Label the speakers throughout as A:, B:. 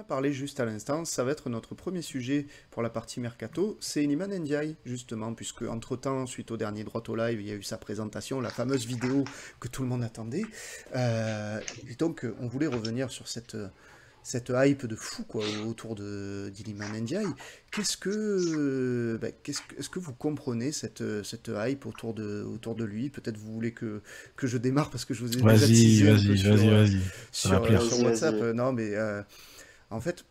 A: parlé juste à l'instant, ça va être notre premier sujet pour la partie Mercato, c'est Iliman Ndiaye, justement, puisque entre-temps, suite au dernier Droit au Live, il y a eu sa présentation, la fameuse vidéo que tout le monde attendait. Et donc, on voulait revenir sur cette hype de fou quoi, autour d'Iliman Ndiaye. Est-ce que vous comprenez cette hype autour de lui? Peut-être vous voulez que je démarre parce que je vous ai déjà
B: Vas-y,
A: teasé un peu
B: vas-y, vas-y, vas-y. Ça va plaire.
A: sur
C: Vas-y,
A: WhatsApp.
C: vas-y.
A: Non, mais en fait,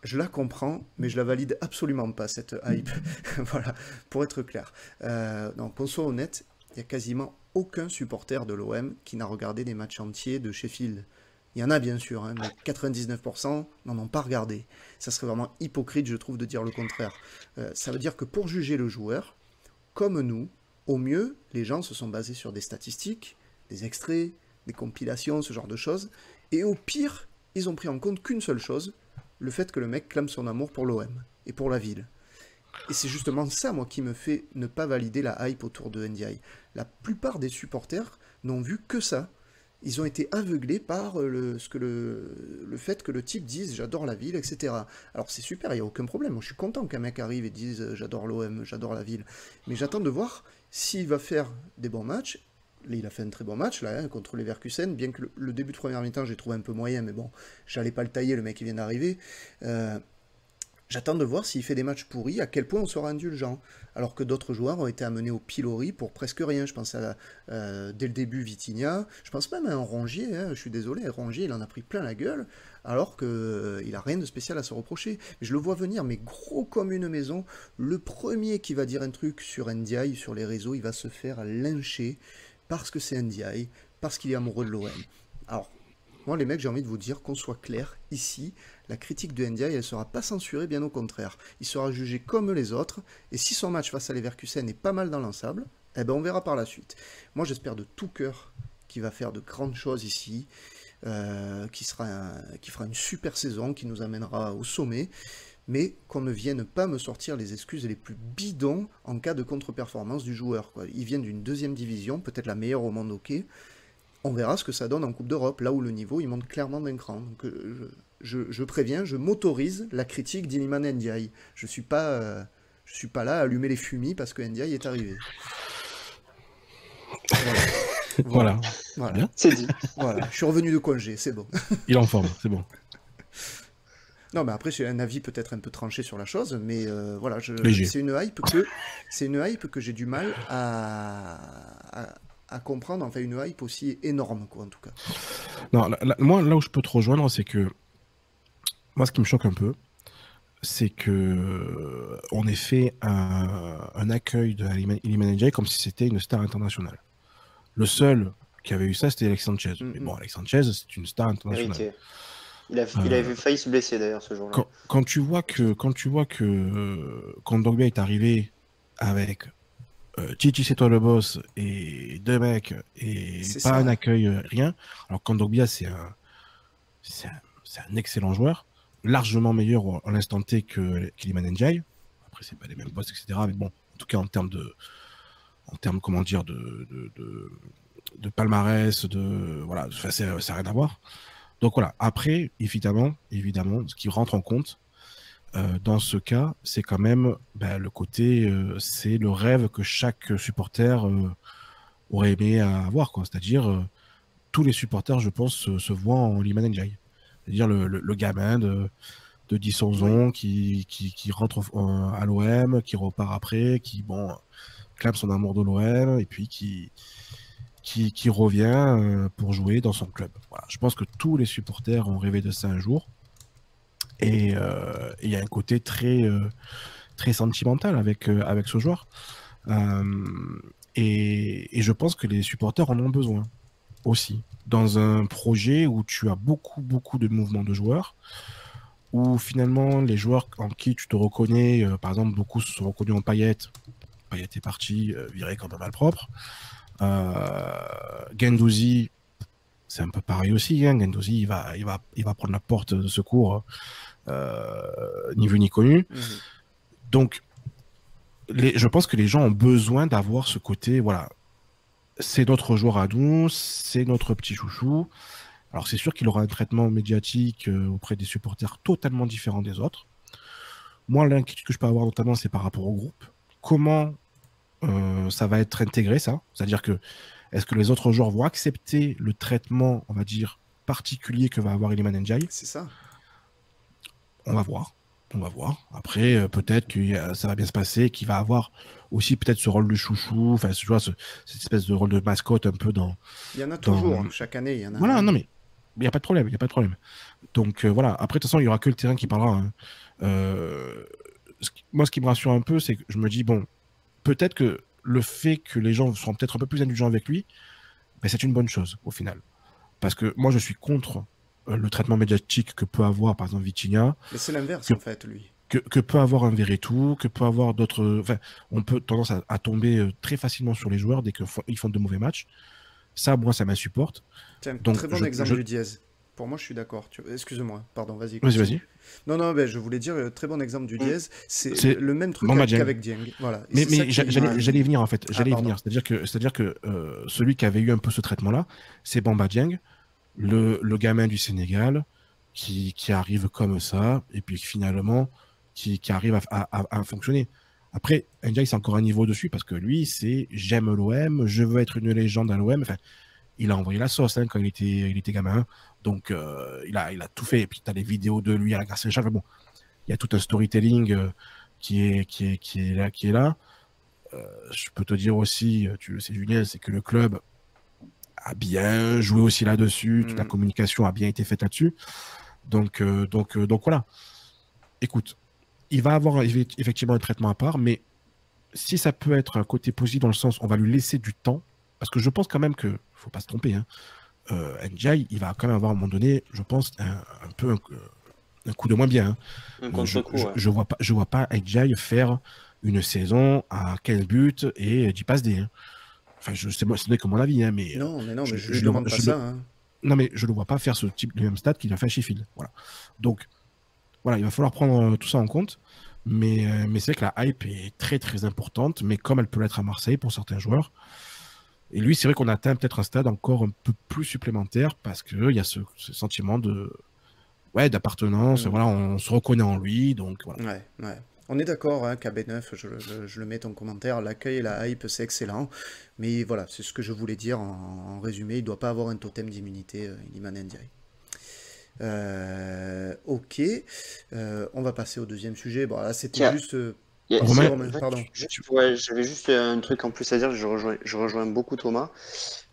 A: je la comprends, mais je la valide absolument pas, cette hype. Voilà, pour être clair. Donc, qu'on soit honnête, il n'y a quasiment aucun supporter de l'OM qui n'a regardé des matchs entiers de Sheffield. Il y en a bien sûr, hein, mais 99% n'en ont pas regardé. Ça serait vraiment hypocrite, je trouve, de dire le contraire. Ça veut dire que pour juger le joueur, comme nous, au mieux, les gens se sont basés sur des statistiques, des extraits, des compilations, ce genre de choses, et au pire, ils ont pris en compte qu'une seule chose, le fait que le mec clame son amour pour l'OM et pour la ville. Et c'est justement ça, moi, qui me fait ne pas valider la hype autour de Ndiaye. La plupart des supporters n'ont vu que ça. Ils ont été aveuglés par le fait que le type dise j'adore la ville, etc. Alors c'est super, il n'y a aucun problème. Moi, je suis content qu'un mec arrive et dise j'adore l'OM, j'adore la ville. Mais j'attends de voir s'il va faire des bons matchs. Là, il a fait un très bon match là, hein, contre les Leverkusen, bien que le début de première mi-temps j'ai trouvé un peu moyen, mais bon, j'allais pas le tailler, le mec il vient d'arriver. Euh, J'attends de voir s'il fait des matchs pourris, à quel point on sera indulgent. Alors que d'autres joueurs ont été amenés au pilori pour presque rien. Je pense à, dès le début, Vitinha. Je pense même à un Rongier. Hein, je suis désolé, Rongier, il en a pris plein la gueule, alors qu'il n'a rien de spécial à se reprocher. Mais je le vois venir, mais gros comme une maison. Le premier qui va dire un truc sur Ndiaye, sur les réseaux, il va se faire lyncher parce que c'est Ndiaye, parce qu'il est amoureux de l'OM. Alors, moi, les mecs, j'ai envie de vous dire qu'on soit clair, ici, la critique de Ndiaye, elle ne sera pas censurée, bien au contraire. Il sera jugé comme les autres, et si son match face à Leverkusen est pas mal dans l'ensemble, eh ben on verra par la suite. Moi, j'espère de tout cœur qu'il va faire de grandes choses ici, qui fera une super saison, qui nous amènera au sommet, mais qu'on ne vienne pas me sortir les excuses les plus bidons en cas de contre-performance du joueur, quoi. Il vient d'une deuxième division, peut-être la meilleure au monde, ok. On verra ce que ça donne en Coupe d'Europe, là où le niveau il monte clairement d'un cran. Donc je préviens, je m'autorise la critique d'Iliman Ndiaye. Je suis pas là à allumer les fumis parce que Ndiaye est arrivé. Voilà, voilà,
B: Voilà.
A: voilà,
B: Bien.
C: C'est dit.
A: voilà. Je suis revenu de congé, c'est bon.
B: Il est en forme, c'est bon.
A: Non, mais après j'ai un avis peut-être un peu tranché sur la chose, mais voilà,
B: Léger.
A: c'est une hype que j'ai du mal à comprendre. Enfin, une hype aussi énorme, quoi, en tout cas.
B: Non, moi, là où je peux te rejoindre, c'est que moi, ce qui me choque un peu, c'est que on ait fait un accueil de Iliman Ndiaye comme si c'était une star internationale. Le seul qui avait eu ça, c'était Alex Sanchez. Mais bon, Alex Sanchez, c'est une star internationale.
C: Héritier. Il avait failli se blesser d'ailleurs ce jour-là.
B: Quand tu vois que quand Dogbia est arrivé avec Chichi c'est toi le boss et deux mecs et
A: C'est
B: pas
A: ça.
B: un accueil, rien. Alors Kondogbia c'est un excellent joueur, largement meilleur à l'instant T qu'Iliman Ndiaye. Après c'est pas les mêmes postes, etc. Mais bon, en tout cas en termes comment dire de palmarès, voilà, enfin, ça n'a rien à voir. Donc voilà. Après, évidemment, ce qui rentre en compte dans ce cas, c'est quand même le côté, c'est le rêve que chaque supporter aurait aimé avoir, quoi. C'est-à-dire, tous les supporters, je pense, se voient en Iliman Ndiaye. C'est-à-dire le gamin de 10-11 ans qui rentre à l'OM, qui repart après, qui clame son amour de l'OM, et puis qui revient pour jouer dans son club. Voilà. Je pense que tous les supporters ont rêvé de ça un jour. Et il y a un côté très, très sentimental avec ce joueur. Et je pense que les supporters en ont besoin aussi. Dans un projet où tu as beaucoup, beaucoup de mouvements de joueurs, où finalement les joueurs en qui tu te reconnais, par exemple, beaucoup se sont reconnus en Payet. Payet est parti, viré comme un malpropre. Guendouzi, c'est un peu pareil aussi. Hein. Guendouzi, il va prendre la porte de secours, ni vu ni connu. Donc, je pense que les gens ont besoin d'avoir ce côté, voilà, c'est notre joueur à nous, c'est notre petit chouchou, Alors c'est sûr qu'il aura un traitement médiatique auprès des supporters totalement différent des autres. Moi, l'inquiétude que je peux avoir notamment, c'est par rapport au groupe. Comment ça va être intégré, ça? C'est-à-dire que est-ce que les autres joueurs vont accepter le traitement, on va dire, particulier que va avoir Iliman Ndiaye?
A: C'est ça.
B: On va voir. On va voir. Après, peut-être que ça va bien se passer, qu'il va avoir aussi peut-être ce rôle de chouchou, enfin, tu vois, cette espèce de rôle de mascotte un peu dans...
A: Il y en a toujours, chaque année, il y en a.
B: Voilà, non mais il n'y a pas de problème, il n'y a pas de problème. Donc voilà, après, de toute façon, il n'y aura que le terrain qui parlera. Hein. Moi, ce qui me rassure un peu, c'est que je me dis, bon, peut-être que le fait que les gens seront peut-être un peu plus indulgents avec lui, ben, c'est une bonne chose, au final. Parce que moi, je suis contre le traitement médiatique que peut avoir, par exemple, Vitinha.
A: Mais c'est l'inverse, en fait, lui.
B: Que peut avoir un Verretou, que peut avoir d'autres... Enfin, on peut tendance à tomber très facilement sur les joueurs dès qu'ils font de mauvais matchs. Ça, moi, ça m'insupporte.
A: Tiens, très bon exemple du Diaz. Pour moi, je suis d'accord. Excuse-moi, pardon, vas-y.
B: Vas-y.
A: Non, ben, je voulais dire, très bon exemple du Diaz. C'est le même truc qu'avec Dieng. Voilà.
B: Mais j'allais y venir, en fait. C'est-à-dire que celui qui avait eu un peu ce traitement-là, c'est Bamba Dieng, le gamin du Sénégal, qui arrive comme ça, et puis finalement, qui arrive à fonctionner. Après, Ndiaye, c'est encore un niveau dessus, parce que lui, c'est j'aime l'OM, je veux être une légende à l'OM. Enfin, il a envoyé la sauce hein, quand il était gamin. Donc, il a tout fait. Et puis, tu as les vidéos de lui à la Garcia Saint-Charles. Bon, il y a tout un storytelling qui est là. Je peux te dire aussi, tu le sais, Julien, c'est que le club a bien joué aussi là-dessus. Toute la communication a bien été faite là-dessus. Donc voilà. Écoute, il va avoir effectivement un traitement à part, mais si ça peut être un côté positif dans le sens, on va lui laisser du temps, parce que je pense quand même que, faut pas se tromper, hein, Ndiaye, il va quand même avoir à un moment donné, je pense, un peu un coup de moins bien. Hein. Je vois pas Ndiaye faire une saison à 15 buts et 10 passes D. Hein. Enfin, ce n'est que mon avis, hein, mais
A: non, je ne demande pas ça. Hein.
B: Non, mais je ne le vois pas faire ce type de même stade qu'il a fait à Sheffield. Voilà. Donc, voilà, il va falloir prendre tout ça en compte. Mais c'est vrai que la hype est très, très importante, mais comme elle peut l'être à Marseille pour certains joueurs. Et lui, c'est vrai qu'on atteint peut-être un stade encore un peu plus supplémentaire parce qu'il y a ce sentiment d'appartenance. Voilà, on se reconnaît en lui. Donc, voilà.
A: Ouais. On est d'accord hein, qu'à B9, je le mets ton commentaire, l'accueil et la hype, c'est excellent. Mais voilà, c'est ce que je voulais dire en résumé. Il ne doit pas avoir un totem d'immunité, Iliman Ndiaye. Ok. On va passer au deuxième sujet. Bon, là, c'était juste...
C: Romain, pardon. J'avais juste un truc en plus à dire. Je rejoins beaucoup Thomas.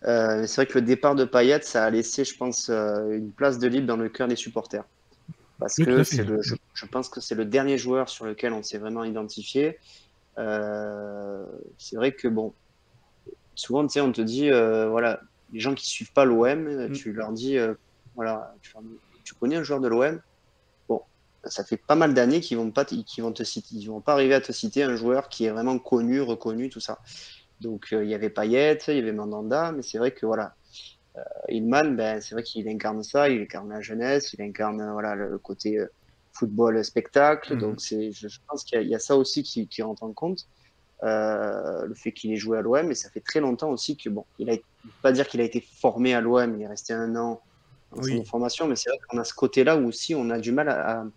C: C'est vrai que le départ de Payet, ça a laissé, je pense, une place de libre dans le cœur des supporters. Parce que je pense que c'est le dernier joueur sur lequel on s'est vraiment identifié. C'est vrai que, bon, souvent, tu sais, on te dit, voilà, les gens qui suivent pas l'OM, tu leur dis, voilà, tu connais un joueur de l'OM? Bon, ça fait pas mal d'années qu'ils vont pas arriver à te citer un joueur qui est vraiment connu, reconnu, tout ça. Donc, il y avait Payet, il y avait Mandanda, mais c'est vrai que, voilà, Iliman, c'est vrai qu'il incarne ça, il incarne la jeunesse, il incarne voilà, le côté football spectacle. Donc je pense qu'il y a ça aussi qui rentre en compte. Le fait qu'il ait joué à l'OM, et ça fait très longtemps aussi que, bon, il ne peut pas dire qu'il a été formé à l'OM, il est resté 1 an en son formation, mais c'est vrai qu'on a ce côté-là où aussi on a du mal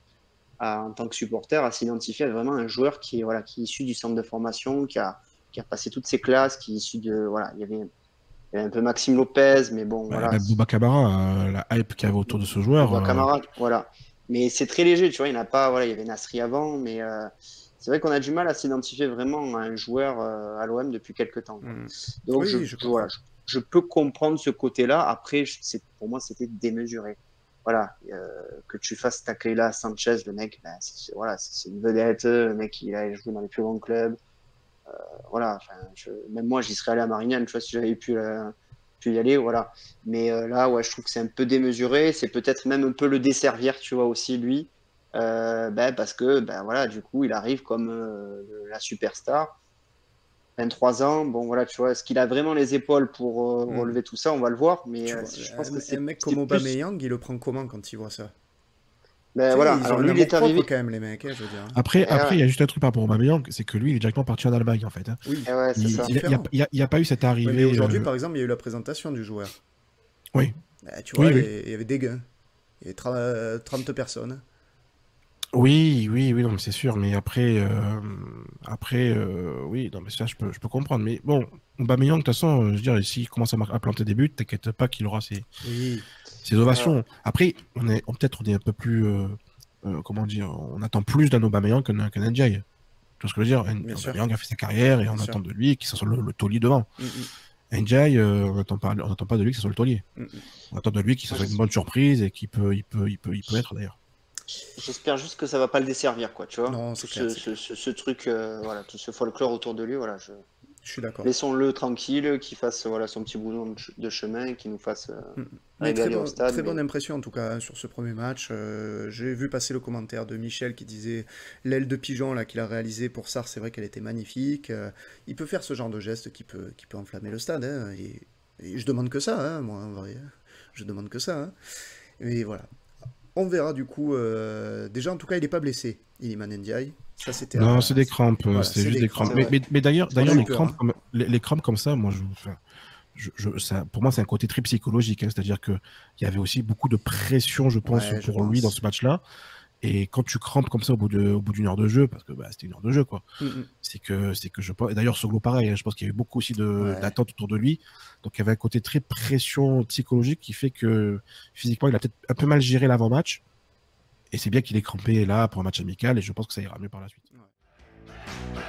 C: en tant que supporter à s'identifier à vraiment un joueur qui est issu du centre de formation, qui a passé toutes ses classes, qui est issu de... Voilà, il y avait un peu Maxime Lopez, mais bon, voilà.
B: Bouba Camara, la hype qu'il y avait autour de ce joueur.
C: Bouba Camara, voilà. Mais c'est très léger, tu vois, il n'y en a pas, voilà, il y avait Nasri avant, mais c'est vrai qu'on a du mal à s'identifier vraiment à un joueur à l'OM depuis quelques temps. Donc, je peux comprendre ce côté-là. Après, pour moi, c'était démesuré. Voilà, que tu fasses tacler là Sanchez, le mec, c'est une vedette, le mec, il a joué dans les plus grands clubs. Voilà, même moi j'y serais allé à Marignane, tu vois, si j'avais pu y aller, voilà. Mais là, ouais, je trouve que c'est un peu démesuré, c'est peut-être même un peu le desservir, tu vois, aussi lui, parce que, voilà, du coup, il arrive comme la superstar, 23 ans, bon, voilà, tu vois, est-ce qu'il a vraiment les épaules pour relever tout ça, on va le voir, mais je pense que c'est
A: un mec comme Aubameyang, il le prend comment quand il voit ça?
C: Voilà, alors lui, il est arrivé
A: quand même, les mecs, je veux dire.
B: Après, il y a juste un truc par rapport au Aubameyang, c'est que lui, il est directement parti en Allemagne, en fait. Hein.
A: Oui,
C: c'est ça.
B: Il n'y a pas eu cette arrivée.
A: Mais aujourd'hui, par exemple, il y a eu la présentation du joueur.
B: Oui.
A: Tu vois,
B: Oui, oui.
A: il y avait des gains. Il y avait 30 personnes.
B: Oui, oui, oui, non, mais c'est sûr. Mais après, oui, non, mais ça, je peux comprendre. Mais bon, Aubameyang, de toute façon, je veux dire, s'il commence à planter des buts, t'inquiète pas qu'il aura
A: Oui.
B: ses ovations. Après, peut-être on est un peu plus, comment dire, on attend plus d'un Aubameyang qu'un Ndiaye. Tu vois ce que je veux dire?
A: Bien sûr.
B: Aubameyang a fait sa carrière et
A: Bien
B: on
A: sûr.
B: attend de lui qu'il soit le taulier devant. Ndiaye, on n'attend pas de lui que ce soit le taulier. On attend de lui qu'il soit une bonne surprise et qu'il peut être d'ailleurs.
C: J'espère juste que ça va pas le desservir, quoi, tu vois.
A: Non, c'est clair.
C: Ce truc, voilà, tout ce folklore autour de lui, voilà,
A: Je suis d'accord.
C: laissons-le tranquille, qu'il fasse voilà, son petit boulot de chemin et qu'il nous fasse régaler au stade.
A: Très bonne impression en tout cas hein, sur ce premier match. J'ai vu passer le commentaire de Michel qui disait l'aile de pigeon là qu'il a réalisé pour Sarr, c'est vrai qu'elle était magnifique. Il peut faire ce genre de geste qui peut enflammer le stade. Hein, et je demande que ça, hein, moi en vrai. Je demande que ça. Hein. Et voilà. On verra du coup. Déjà en tout cas il n'est pas blessé, Iliman Ndiaye. Ça, c'était
B: non, c'est des crampes,
A: voilà,
B: c'est juste des crampes.
C: Ouais.
B: Mais d'ailleurs, les crampes,
A: hein.
B: les crampes comme ça, moi, ça, pour moi, c'est un côté très psychologique. Hein, c'est-à-dire qu'il y avait aussi beaucoup de pression, je pense, pour lui dans ce match-là. Et quand tu crampes comme ça au bout d'une heure de jeu, parce que c'était une heure de jeu, quoi, c'est que je pense. D'ailleurs, Soglo, pareil, hein, je pense qu'il y avait beaucoup aussi d'attentes autour de lui. Donc, il y avait un côté très pression psychologique qui fait que physiquement, il a peut-être un peu mal géré l'avant-match. Et c'est bien qu'il est crampé là pour un match amical et je pense que ça ira mieux par la suite.
A: Ouais.